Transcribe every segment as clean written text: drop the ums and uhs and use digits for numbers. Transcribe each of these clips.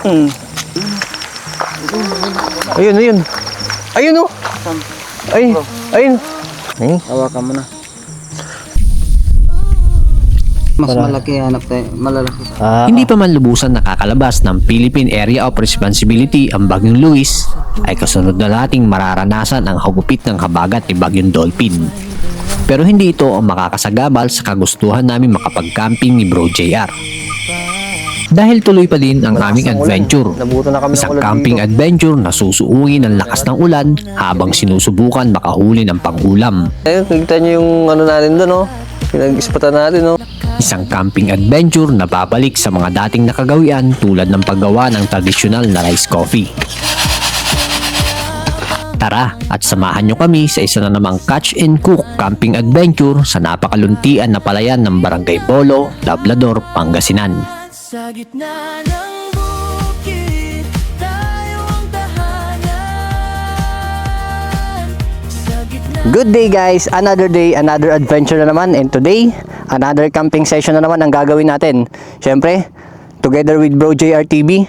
Hmm. Ayun, ayun. Ayun oh. Ay, ayun. Ay. Hawakan mo na. Mas malaki hanap tayo, malalaki. Hindi pa man lubusan nakakalabas ng Philippine Area of Responsibility ang Bagyong Luis, ay kasunod na nating mararanasan ang hagupit ng habagat ni Bagyong Dolphin. Pero hindi ito ang makakasagabal sa kagustuhan namin makapag-camping ni Bro JR. Dahil tuloy pa din ang aming adventure, isang camping adventure na susuungin ng lakas ng ulan habang sinusubukan makahuli ng pangulam. Ayun, nakikita nyo yung ano natin doon, oh. Pinag-ispatan natin, oh. Isang camping adventure na babalik sa mga dating nakagawian tulad ng paggawa ng tradisyonal na rice coffee. Tara at samahan nyo kami sa isa na namang catch and cook camping adventure sa napakaluntian na palayan ng Barangay Bolo, Labrador, Pangasinan. Sa gitna ng bukid, tayo ang tahanan. Good day guys, another day, another adventure na naman, and today, another camping session na naman ang gagawin natin. Syempre, together with Bro JR TV.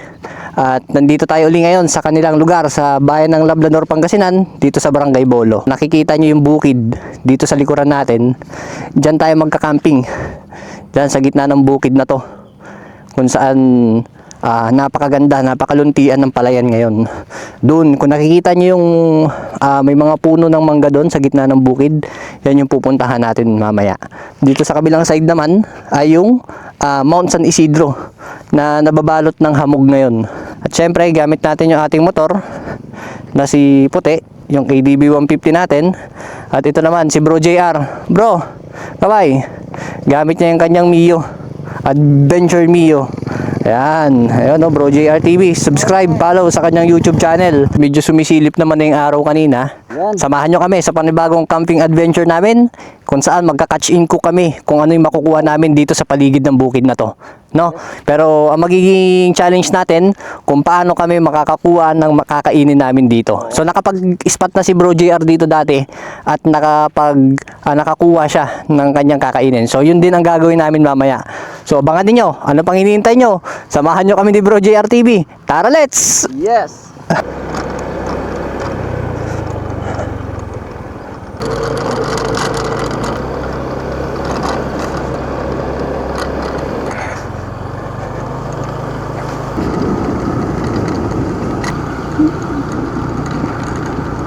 At nandito tayo uli ngayon sa kanilang lugar sa bayan ng Labrador, Pangasinan, dito sa Barangay Bolo. Nakikita nyo yung bukid dito sa likuran natin. Diyan tayo magka-camping. Diyan sa gitna ng bukid na to. Kung saan napakaganda, napakaluntian ng palayan ngayon. Doon, kung nakikita nyo yung may mga puno ng mangga doon sa gitna ng bukid, yan yung pupuntahan natin mamaya. Dito sa kabilang side naman ay yung Mount San Isidro na nababalot ng hamog ngayon. At syempre, gamit natin yung ating motor na si Puti, yung KDB 150 natin. At ito naman si Bro JR. Bro, kabay, gamit niya yung kanyang Mio, Adventure Mio. Ayan, ayun o, Bro JR TV. Subscribe, follow sa kanyang YouTube channel. Medyo sumisilip naman na yung araw kanina. Samahan nyo kami sa panibagong camping adventure namin, kung saan magka-catch in cook kami kung ano yung makukuha namin dito sa paligid ng bukid na to, no? Pero ang magiging challenge natin kung paano kami makakakuha ng makakainin namin dito. So nakapag-spot na si Bro JR dito dati at nakakuha siya ng kanyang kakainin. So yun din ang gagawin namin mamaya. So abangan niyo, ano pang hinihintay nyo? Samahan nyo kami ni Bro JR TV. Tara, let's! Yes!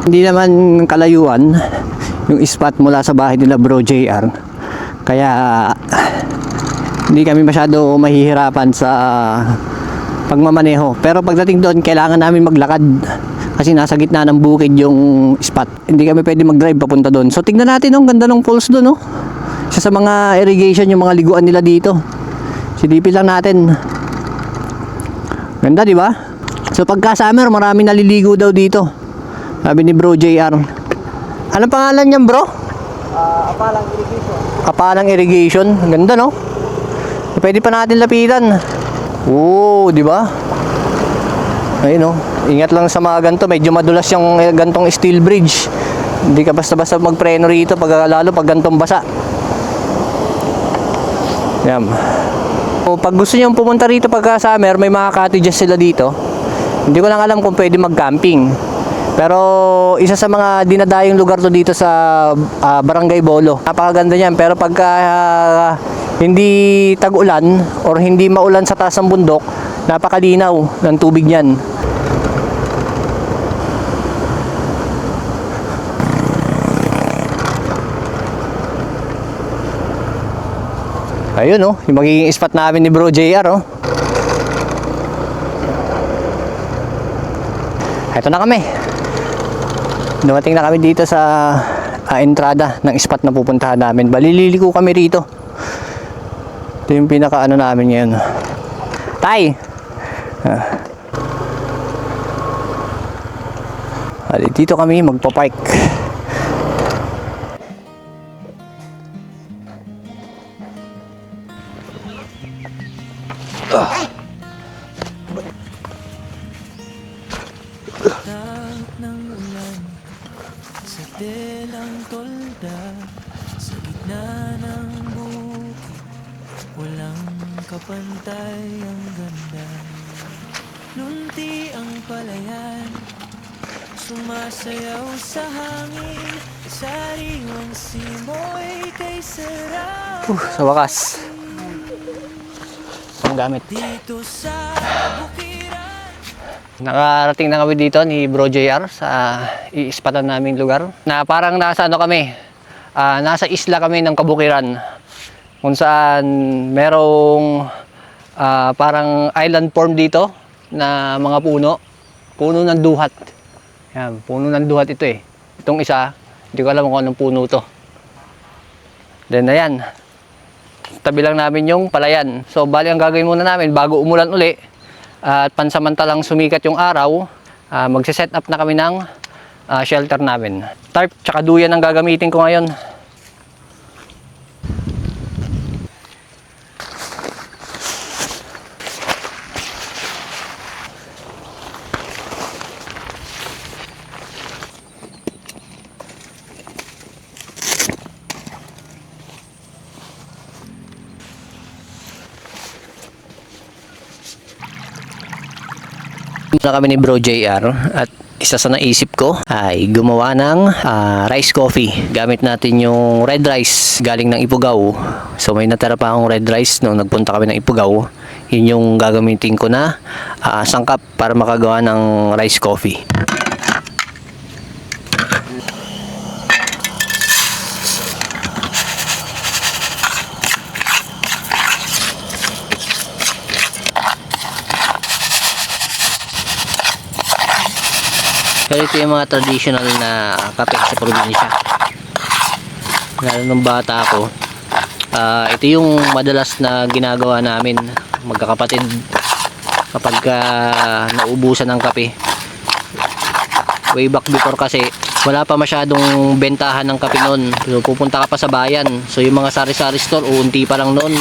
Hindi naman kalayuan yung spot mula sa bahay nila Bro JR. Kaya hindi kami masyado mahihirapan sa pagmamaneho. Pero pagdating doon, kailangan namin maglakad kasi nasa gitna ng bukid yung spot. Hindi kami pwede mag-drive papunta doon. So tignan natin, ang ganda ng falls doon, oh. Isa sa mga irrigation yung mga liguan nila dito. Silipin lang natin. Ganda, di ba? So pagka summer, marami naliligo daw dito. Sabi ni Bro JR. Anong pangalan niyan, bro? Apalang irrigation. Apalang irrigation. Ganda, no? Pwede pa natin lapitan. Oo, di ba? Ayun, no? Ingat lang sa mga ganito. Medyo madulas yung gantong steel bridge. Hindi ka basta-basta magpreno rito lalo pag gantong basa. Yan. O, pag gusto niyo pumunta rito pagka summer, may mga cottages sila dito. Hindi ko lang alam kung pwede mag-camping. Pero isa sa mga dinadayong lugar to dito sa Barangay Bolo. Napakaganda niyan, pero pagka hindi tag-ulan or hindi maulan sa taas ng bundok, napakalinaw ng tubig niyan. Ayun, oh, yung magiging spot namin ni Bro JR, oh. Ito na kami. Dumating na kami dito sa entrada ng spot na pupuntahan namin. Balililiko kami rito. Ito yung pinaka-ano namin ngayon. Tay! Dito kami magpa-park. Sa telang tolda, sa gitna ng bukid, walang kapantay ang ganda. palayan, sumasayaw sa hangin, sariwang simoy kay sarap. Sa wakas. Ang gamit. Dito sa bukiran, Nakarating na kami dito ni Bro JR sa iispatan naming lugar. Na parang nasa ano kami, nasa isla kami ng Kabukiran. Kung saan merong parang island form dito na mga puno. Puno ng duhat. Yan, puno ng duhat ito eh. Itong isa, hindi ko alam kung anong puno to. Then ayan, tabi lang namin yung palayan. So bali ang gagawin muna namin bago umulan uli at pansamantalang sumikat yung araw, magse-set up na kami ng shelter namin. Tarp tsaka duyan ang gagamitin ko ngayon. Na kami ni Bro JR at isa sa naisip ko ay gumawa ng rice coffee. Gamit natin yung red rice galing ng Ifugao. So may natira pa akong red rice nung nagpunta kami ng Ifugao. Yun yung gagamitin ko na sangkap para makagawa ng rice coffee. Pero ito yung mga traditional na kape sa probinsya. Lalo nung bata ako, ito yung madalas na ginagawa namin magkakapatid kapag naubusan ng kape. Way back before kasi wala pa masyadong bentahan ng kape noon. So, pupunta ka pa sa bayan. So yung mga sari-sari store, unti pa lang noon.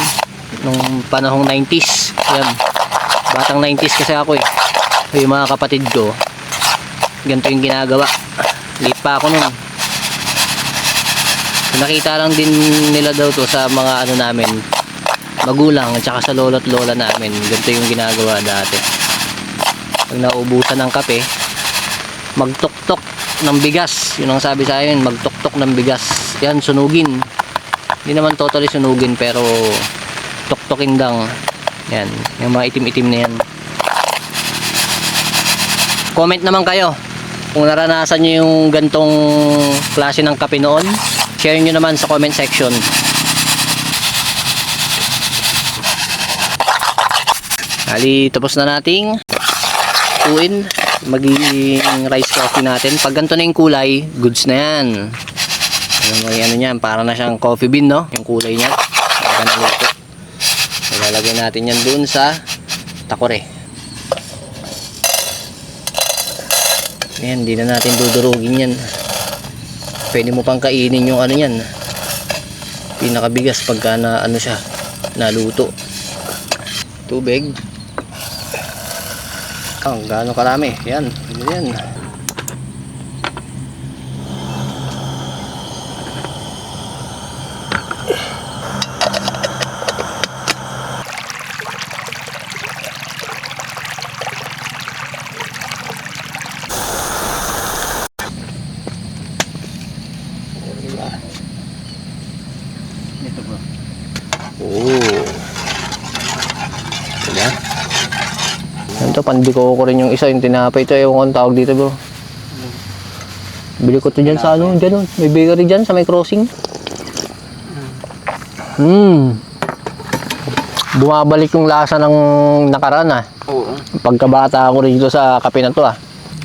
Nung panahong 90s. Yan. Batang 90s kasi ako eh. So, yung mga kapatid ko, ganito yung ginagawa. Late pa ako nun. Nakita lang din nila daw to sa mga ano namin, magulang at saka sa lolo't lola namin. Ganito yung ginagawa dati. Pag naubusan ng kape, magtuktok ng bigas. Yun ang sabi sa akin, magtuktok ng bigas. Yan, sunugin. Hindi naman totally sunugin pero tuktokin lang. Yan, yung mga itim-itim na yan. Comment naman kayo kung naranasan nyo yung gantong klase ng kape noon. Share nyo naman sa comment section. Hali, tapos na nating tuin magiging rice coffee natin. Pag ganito na yung kulay, goods na yan. Ano yan, para na siyang coffee bean, no? Yung kulay niya. Naluto. Ilalagay natin yan dun sa takore. Ayan, hindi na natin dudurugin yan. Pwede mo pang kainin yung ano yan, pinakabigas pagka na ano siya, naluto. Tubig. Gaano karami. Yan, yan. Oh. Diba? Ito, pandiko ko rin yung isa, yung tinapay. Ito, ewan ko ang tawag dito, bro. Bili ko ito dyan sa ano, dyan. May bakery dyan sa may crossing. Bumabalik yung lasa ng nakaraan, Oo. Pagkabata ako rin dito sa kape na to,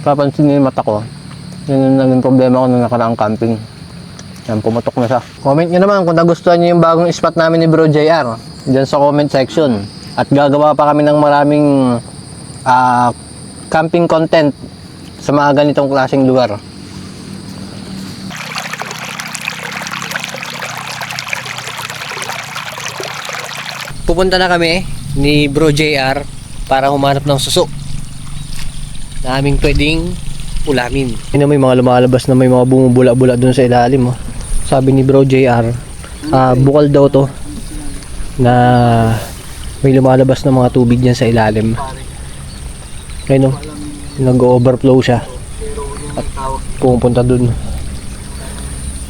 Papansin niyo yung mata ko. Yan yung naging problema ko nung nakaraang camping. Yan, pumatok na siya. Comment nyo naman kung nagustuhan nyo yung bagong spot namin ni Bro JR. Diyan sa comment section. At gagawa pa kami ng maraming camping content sa mga ganitong klaseng lugar. Pupunta na kami ni Bro JR para humanap ng suso na aming pwedeng ulamin. Yun, may mga lumalabas na may mga bumubula-bula dun sa ilalim. Sabi ni Bro JR, bukal daw to na may lumalabas na mga tubig dyan sa ilalim. Ayun, Nag-overflow siya. At pupunta dun.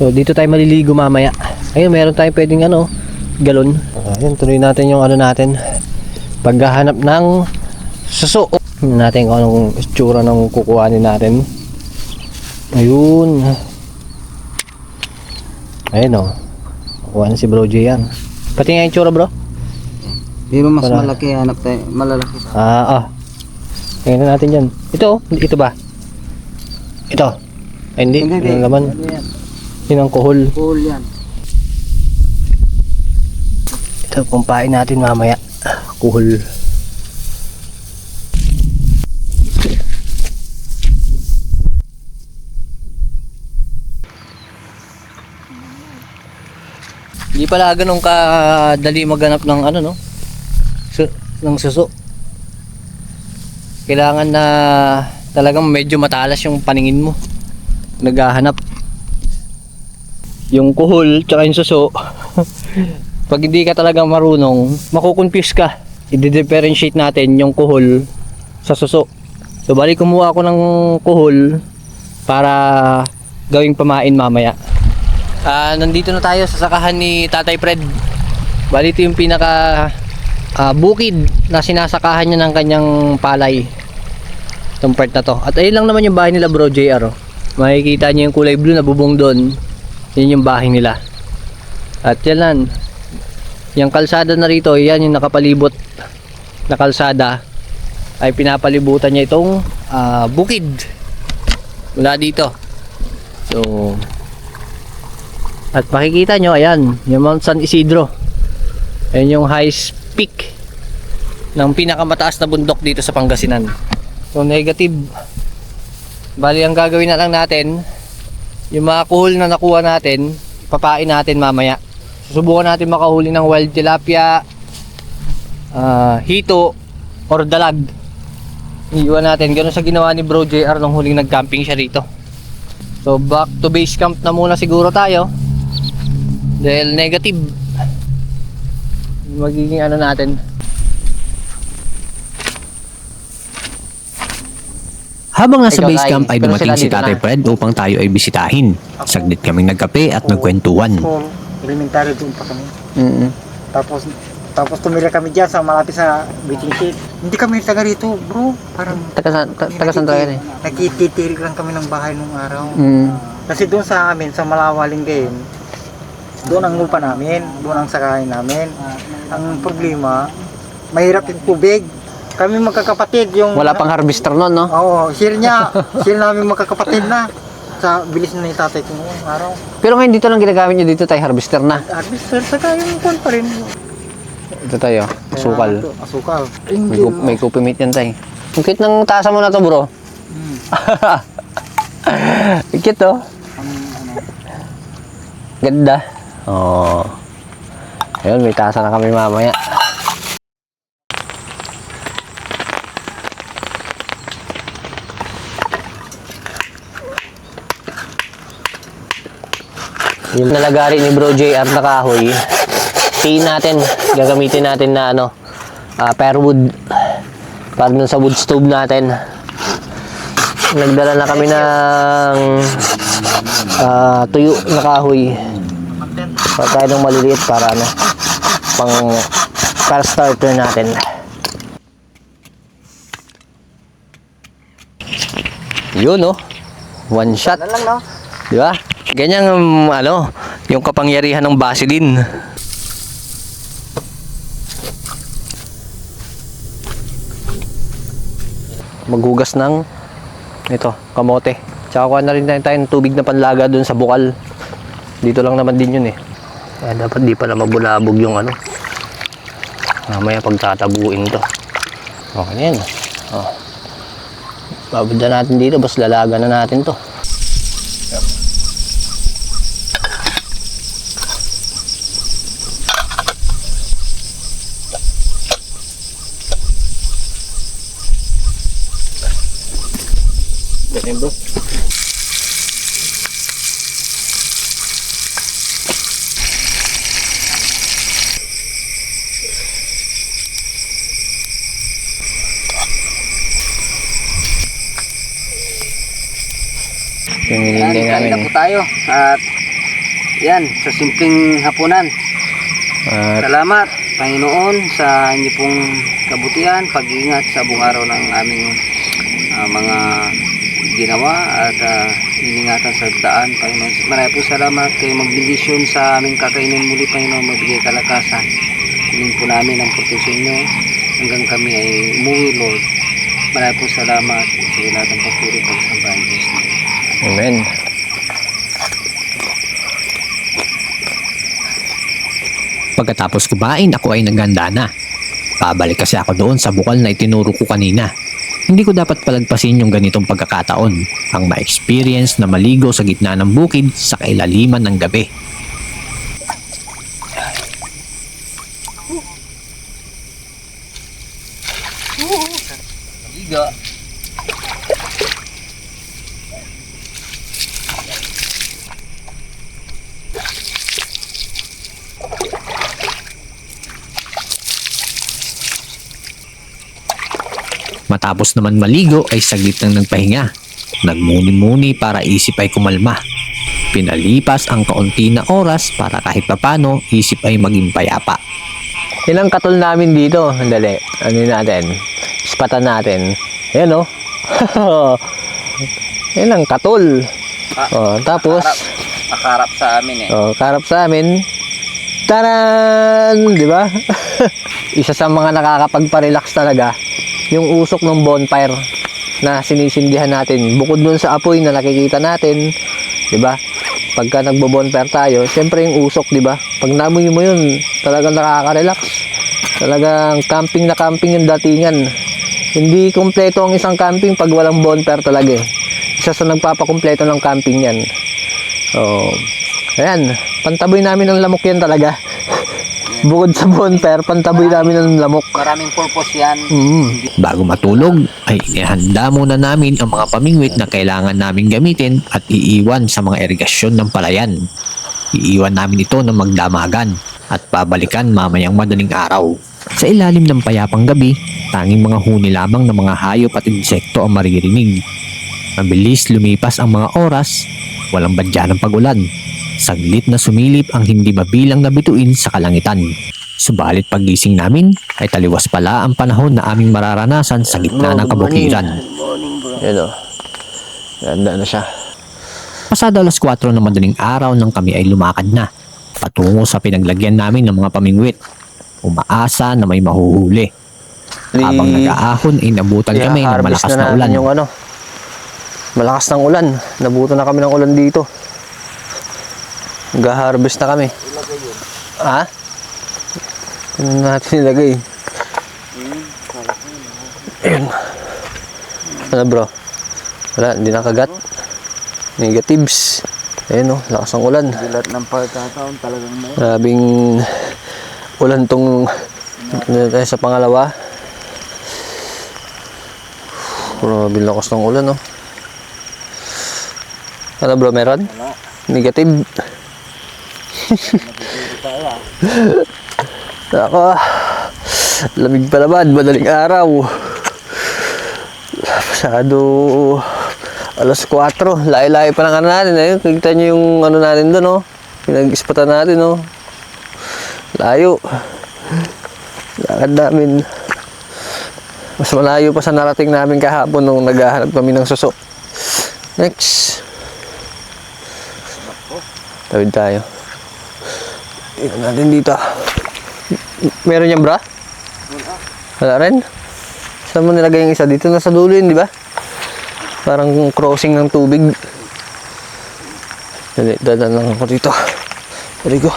So, dito tayo maliligo mamaya. Ayun, meron tayong pwedeng galon. Ayun, tuloy natin yung natin. Paghahanap ng suso. Tingnan natin kung anong itsura ng kukuhanin natin. Ayun. Ayun o. Kukuha na si Bro JR. Pati nga yung itsura, bro. Pero mas Para- malaki hanap tayo, malalaki. Tingnan natin dyan. Ito ba? Ito. Ay, hindi. Yung laman. Ano yan? Yun ang kuhol. Cool yan. Ito, pumpain natin mamaya. Kuhol. Hindi pala ganun kadali maghanap ng ng suso. Kailangan na talagang medyo matalas yung paningin mo. Naghahanap. Yung kuhol tsaka yung suso. Pag hindi ka talaga marunong, makukonfuse ka. I-differentiate natin yung kuhol sa suso. So bali kumuha ako ng kuhol para gawing pamain mamaya. Nandito na tayo sa sakahan ni Tatay Fred. Bali ito yung pinaka bukid na sinasakahan niya ng kanyang palay. Itong part na to. At ayun lang naman yung bahay nila, Bro JR. Makikita niyo yung kulay blue na bubong doon. Yun yung bahay nila. At yan lang. Yung kalsada na rito, yan yung nakapalibot na kalsada. Ay pinapalibutan niya itong bukid. Mula dito. So, at makikita nyo, ayan, yung Mount San Isidro. Ayan yung highest peak ng pinakamataas na bundok dito sa Pangasinan. So, negative. Bali, ang gagawin na lang natin, yung mga kuhol na nakuha natin, papain natin mamaya. Susubukan natin makahuli ng wild tilapia, hito, or dalag. Iiwan natin. Ganun sa ginawa ni Bro JR nung huling nag-camping siya rito. So, back to base camp na muna siguro tayo. Dahil negative magiging natin. Habang nasa Ikaw, base Lai. camp ay Pero dumating sila si dito Tatay na. Fred upang tayo ay bisitahin. Saglit kaming nagkape at nagkwentuhan. Elementary doon pa kami. Mm-hmm. Tapos tumira kami diyan sa malapit sa waiting shed. Hindi kami taga rito, bro. Parang Taga saan tayo eh? nakititirik lang kami ng bahay nung araw. Mm. Kasi doon sa amin, sa Malawaling Game, doon ang lupa namin, doon ang sakahin namin. Ang problema, mahirap yung tubig. Kami magkakapatid yung... Wala pang harvester nun, no? Oo, share namin magkakapatid na. Sa bilis na yung tatay ko noong araw. Pero ngayon dito lang ginagamit nyo dito tayo, harvester na. Harvester, saka yung kwan pa rin. Ito tayo, asukal. Asukal. May copy meat yan tayo. Ang cute ng tasa mo na to, bro. Ang cute, oh. Ganda. Oh. Ayun, may tasa na kami mamaya. Yung nalagari ni Bro JR na kahoy, tiin natin, gagamitin natin na firewood para dun sa wood stove natin. Nagdala na kami ng tuyo na kahoy para tayo ng maliliit para para starter natin. Yun, no? One shot. Ano lang, no? Di ba? Ganyan yung kapangyarihan ng Vaseline. Maghugas ng kamote. Tsaka kuha na rin tayo ng tubig na panlaga dun sa bukal. Dito lang naman din yun eh. Kaya dapat di pala mabulabog yung mamaya pagtatabuin to. Okay na yan. Oh. Babad na natin dito, bas lalaga na natin to. Ganyan, bro. Yung Yan, nililay kain namin. na po tayo. At yan, sa simpleng hapunan. At Salamat, Panginoon, sa inyo pong kabutihan, pag-iingat sa buong araw ng aming mga ginawa at iningatan sa daan, Panginoon. Marami po salamat kayo magbendisyon sa aming kakainin muli, Panginoon, magbigay kalakasan. Hiling po namin ang proteksyon nyo hanggang kami ay umuwi, Lord. Marami po salamat sa lahat ng papuri pagsambahan Diyos. amen. Pagkatapos kumain, ako ay naghanda na. Babalik kasi ako doon sa bukal na itinuro ko kanina. Hindi ko dapat palagpasin yung ganitong pagkakataon, ang ma-experience na maligo sa gitna ng bukid sa kailaliman ng gabi. Liga. Matapos naman maligo ay saglit nang nagpahinga. Nagmuni-muni para isip ay kumalma. Pinalipas ang kaunti na oras para kahit papano isip ay maging payapa. Ilang katol namin dito. Andali. Ano yun natin? Ispatan natin. Ayan o. Ilang katol. Tapos, Nakarap sa amin karap sa amin. Taran! Di ba? Isa sa mga nakakapagpa-relax talaga, yung usok ng bonfire na sinisindihan natin. Bukod dun sa apoy na nakikita natin, di ba? Pagka nagbo-bonfire tayo, syempre yung usok, di ba? Pag namoy mo yun, talagang nakaka-relax. Talagang camping na camping yung datingan. Hindi kompleto ang isang camping pag walang bonfire talaga eh. Isa sa nagpapakumpleto ng camping yan. So, ayan, pantaboy namin ng lamok yan talaga. Bukod sa bonfire, pantaboy namin ng lamok. Maraming purpose yan. Bago matulog ay inihanda muna namin ang mga pamingwit na kailangan namin gamitin at iiwan sa mga irigasyon ng palayan. Iiwan namin ito ng magdamagan at babalikan mamayang madaling araw. Sa ilalim ng payapang gabi, tanging mga huni lamang ng mga hayop at insekto ang maririnig. Mabilis lumipas ang mga oras, walang badya ng pag-ulan. Saglit na sumilip ang hindi mabilang na bituin sa kalangitan. Subalit pagising namin ay taliwas pala ang panahon na aming mararanasan sa gitna ng kabukiran. Yan o. Ganda na siya. Pasado alas 4 ng madaling araw nang kami ay lumakad na, patungo sa pinaglagyan namin ng mga pamingwit. Umaasa na may mahuhuli. Habang nag-aahon ay nabutan kami ng malakas na ulan. Yung ano, malakas ng ulan. Nabutan na kami ng ulan dito. Nag-harvest na kami. Ha? Ano natin nilagay? Ayun. Ano bro? Wala, hindi nakagat. Negatives. Ayun o, lakas ng ulan. Lahat ng pagkataon talagang may. Grabing ulan tong tayo sa pangalawa. Grabe lakas ng ulan oh. Ano bro, meron? Negative. Ako, lamig pa naman, madaling araw. Pasado alas 4, layo-layo pa ng ano natin. Ayun, kita nyo yung ano natin doon, oh. Pinag-ispatan natin, oh. Layo. Lakad namin. Mas malayo pa sa narating namin kahapon nung naghahanap kami ng suso. Next. Tawid tayo. Tingnan natin dito. Meron yan, bra? Wala rin? Saan mo nilagay yung isa? Dito nasa dulo yun, di ba? Parang crossing ng tubig. Dadan lang ako dito. Dali ko.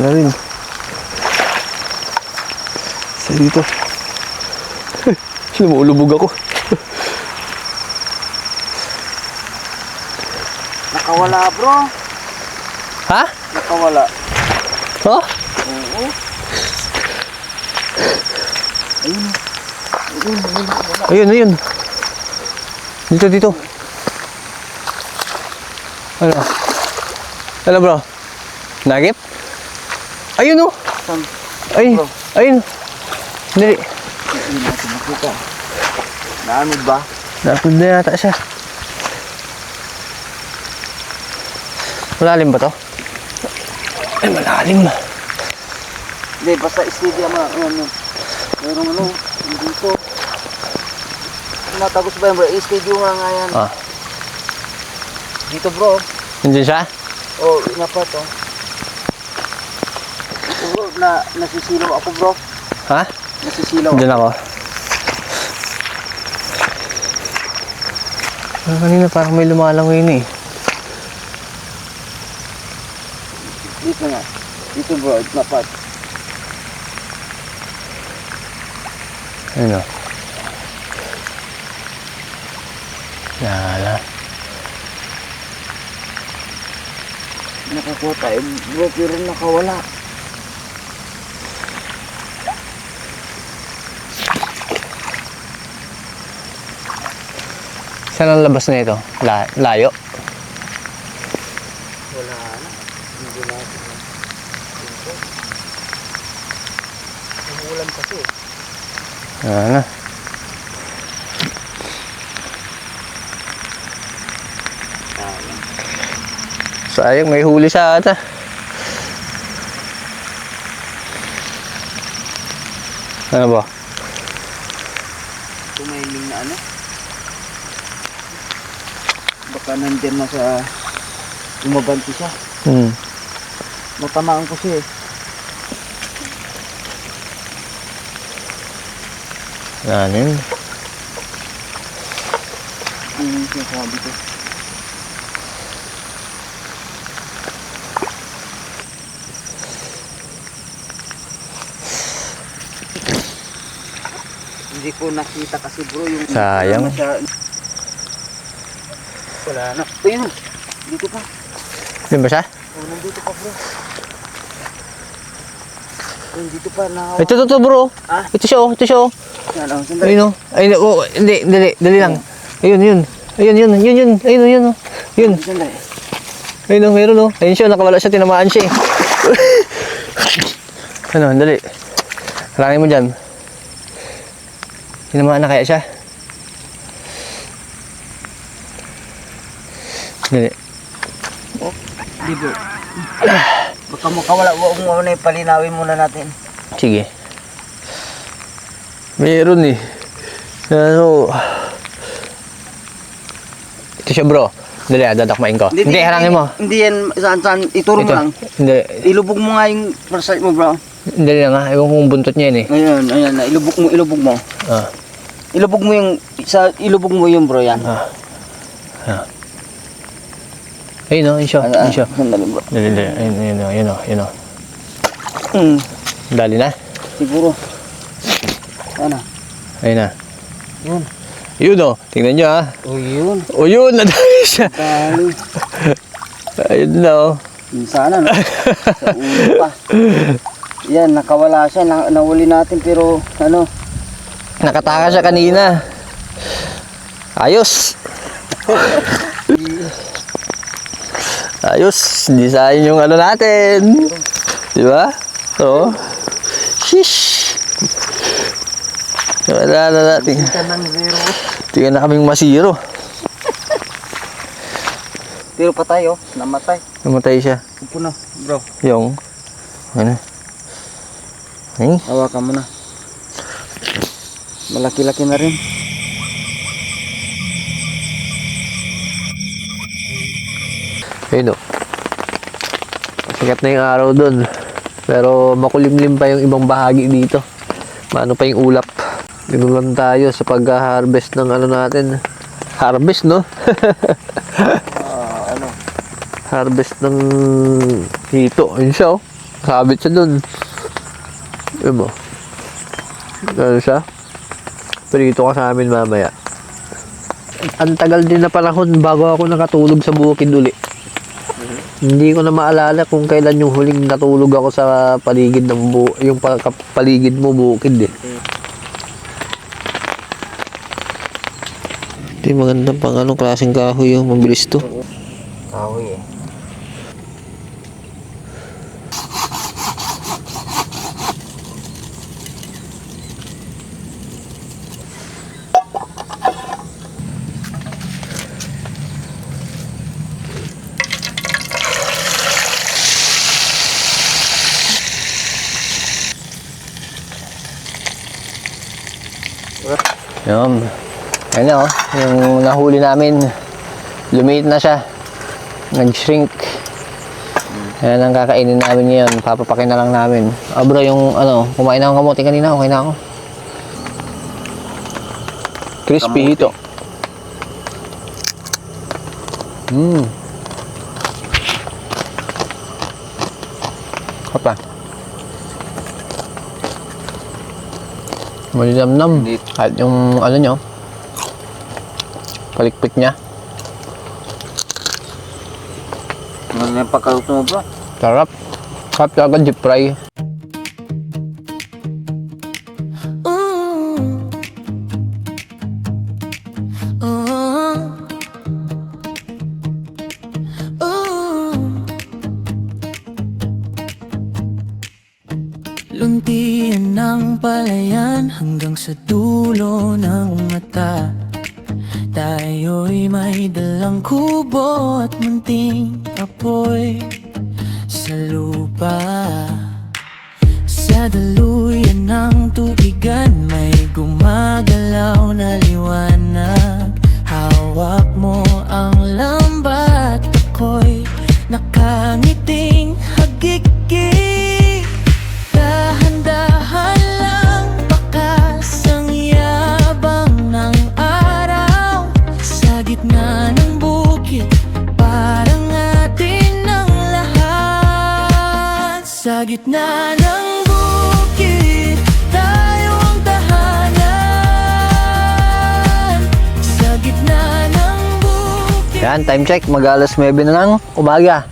Wala rin. Isa dito. Lumulubog ako. Nakawala bro. Ha? Nakawala. Oh? Oo. Ayun, ayun. Dito, dito. Ano? Ano bro? Nagip? Ayun oh. Saan? Ay, ayun. Dali. Hindi natin nakita. Naanod ba? Napod na yata siya. Malalim ba to? Ay, malalim. Hindi, basta steady ama. Ano. Merong ano, dito. Matagos ba yan bro? Steady nga nga yan. Ah. Dito bro. Nandiyan siya? Oh, inapat oh. Ito bro, nasisilaw ako bro. Ha? Nasisilaw Nandiyan ako. Kanina parang may lumalangoy na eh. Dito nga. Dito bro, inapat. Ayun o. Yala. Nakakuha tayo bro, pero nakawala. Saan ang labas na ito? Layo? Wala na. Hindi natin. Umuulan kasi. Ano? Sayang, may huli sa ata. Ano ba? Tumailing na ano. Baka nandyan na sa umabanti siya. Matamaan ko siya eh. Ano yun? Yung sinasabi ko. Hindi ko nakita kasi bro yung... Sayang. Wala na. Ayun. Dito pa. Yun ba siya? Oh, nandito pa bro. Ayun, dito pa na... Ito bro. Ah? Ito siya oh. Ito siya oh. Ano, sandali. Ayun oh. Ayun oh. Hindi. Dali lang. Ayun. Ayun. Ayun. Ayun oh. Yun. Sandali. Ayun oh. Meron oh. Ayun siya. Nakawala siya. Tinamaan siya eh. Ano. Dali. Harangin mo dyan. Tinamaan na kaya siya? Dali. Oh, di bro. Baka makawala. Huwag mo na ipalinawin muna natin. Sige. Meron eh. Ano? Ito siya bro. Dali dadakmain ko. Hindi, harangin mo. Hindi yan saan. Ituro mo Ito. lang. Hindi. Ilubog mo nga yung parasite mo bro. Dali lang ha. Ewan kong buntot niya yun eh. Ayan. Ilubog mo. Ah. Ilubog mo yung bro yan. Ah. Ayun o. Ayun siya. Ayun siya. Sandali bro. Dali. Ayun o. Dali na. Siguro. Ano? Ayun na. Yun. Yun o. Tingnan nyo ha. O yun. O yun. Nadali siya. Talo. Ayun na o. Sana no. Sa ulo pa. Yan, nakawala siya. Nahuli natin pero ano. Nakataka siya kanina. Ayos. Ayos. Hindi sayang yung ano natin. Di ba? Oo. Shish. Wala na natin. Kita ng zero. Tingnan na kaming masiro. Pero patay oh. Namatay. Namatay siya. Upo na bro. Yung. Ano? Ay. Hawakan mo na. Malaki-laki na rin. Ayun o. Sikat na yung araw doon. Pero makulimlim pa yung ibang bahagi dito. Maano pa yung ulap. Dito lang tayo sa pag-harvest ng ano natin. Harvest no? Ano? Harvest ng hito. Ayun siya oh. Sabit siya doon. Ayun mo. Ano siya? Perito ka sa amin mamaya. Ang tagal din na panahon bago ako nakatulog sa bukid uli. Hindi ko na maalala kung kailan yung huling natulog ako sa paligid ng yung paligid mo bukid eh. Ito yung magandang pang anong klaseng kahoy yung mabilis to. Kahoy eh. Yun. Ayun na, oh. Yung nahuli namin, lumiit na siya. Nag-shrink. Ayan ang kakainin namin ngayon. Papapakin na lang namin. Bro, yung ano, kumain na akong kamote kanina. Okay na ako. Crispy ito. Apa? Malinamnam. Kahit yung ano nyo, palikpik niya. Ano yung pagkaluto mo, bro? Sarap. Sarap talaga deep fry. Luntian ng palayan hanggang sa dulo ng mata. Tayo'y may dalang kubo at munting apoy sa lupa. Sa daluyan ng tubigan may gumagalaw na liwanag. Hawak mo ang lambat, ako'y nakangiting hagigik. Dahan-dahan lang, bakas ang yabang ng araw. Sa gitna ng bukid, parang atin ang lahat. Sa gitna ng bukid, tayo ang tahanan. Sa gitna ng bukid. Yan, time check. Mag-alas 9 na ng umaga.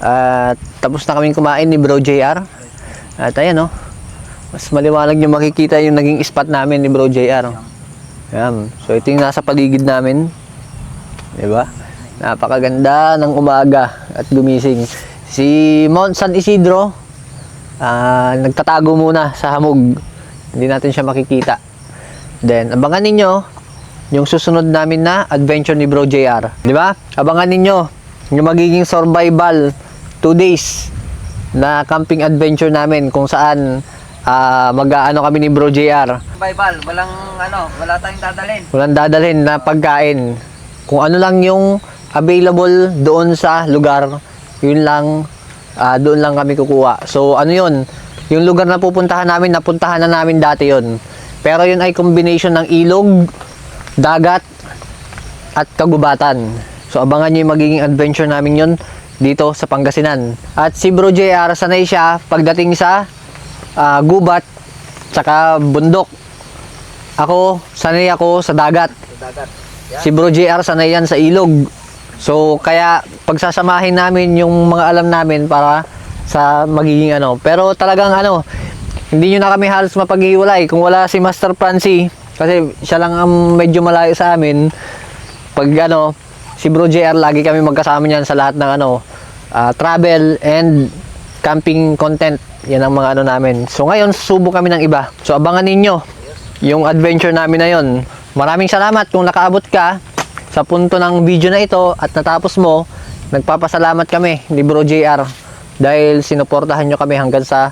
At tapos na kaming kumain ni Bro JR. At ayan, oh. Mas maliwanag nyo makikita yung naging spot namin ni Bro JR. Ayan. So ito yung nasa paligid namin. Diba? Napakaganda ng umaga at gumising. Si Mount San Isidro, nagtatago muna sa hamog. Hindi natin siya makikita. Then, abangan ninyo yung susunod namin na adventure ni Bro JR. Diba? Abangan ninyo yung magiging survival 2 days na camping adventure namin kung saan mag-aano kami ni Bro JR. Survival, wala tayong dadalhin. Walang dadalhin na pagkain. Kung ano lang yung available doon sa lugar, yun lang, doon lang kami kukuha. So ano yun, yung lugar na pupuntahan namin, napuntahan na namin dati yun. Pero yun ay combination ng ilog, dagat, at kagubatan. So abangan nyo yung magiging adventure namin yun dito sa Pangasinan. At si Bro JR, sanay siya pagdating sa gubat tsaka bundok. Sanay ako sa dagat. Si Bro JR sanay yan sa ilog. So kaya pagsasamahin namin yung mga alam namin para sa magiging ano. Pero talagang hindi nyo na kami halos mapaghiwalay kung wala si Master Francie, kasi siya lang ang medyo malayo sa amin. Pag si Bro JR, lagi kami magkasama niyan sa lahat ng travel and camping content. Yan ang mga namin. So ngayon, susubok kami ng iba. So abangan ninyo yung adventure namin na yon. Maraming salamat kung nakaabot ka sa punto ng video na ito at natapos mo. Nagpapasalamat kami ni Bro JR dahil sinuportahan nyo kami hanggang sa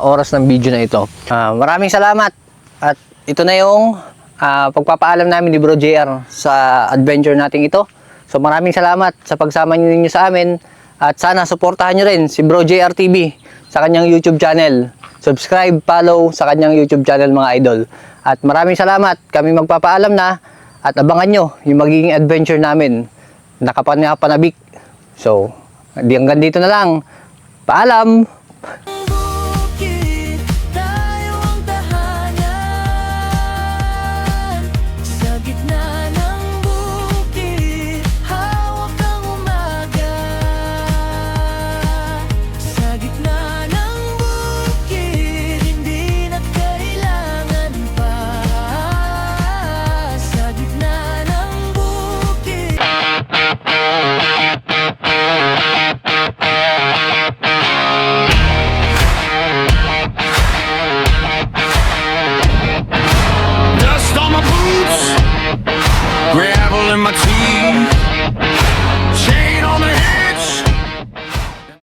oras ng video na ito. Maraming salamat. At ito na yung pagpapaalam namin ni Bro JR sa adventure natin ito. So maraming salamat sa pagsama ninyo sa amin. At sana suportahan nyo rin si Bro JR TV sa kanyang YouTube channel. Subscribe, follow sa kanyang YouTube channel, mga idol. At maraming salamat. Kami magpapaalam na. At abangan nyo yung magiging adventure namin. Nakapanabik. So, hanggang dito na lang. Paalam! Bukid, tayo ang tahanan. Sa gitna ng bukid, hawak ang umaga. Sa gitna ng bukid, hindi na kailangan pa. Sa gitna ng bukid. Dust on my boots, gravel in my teeth.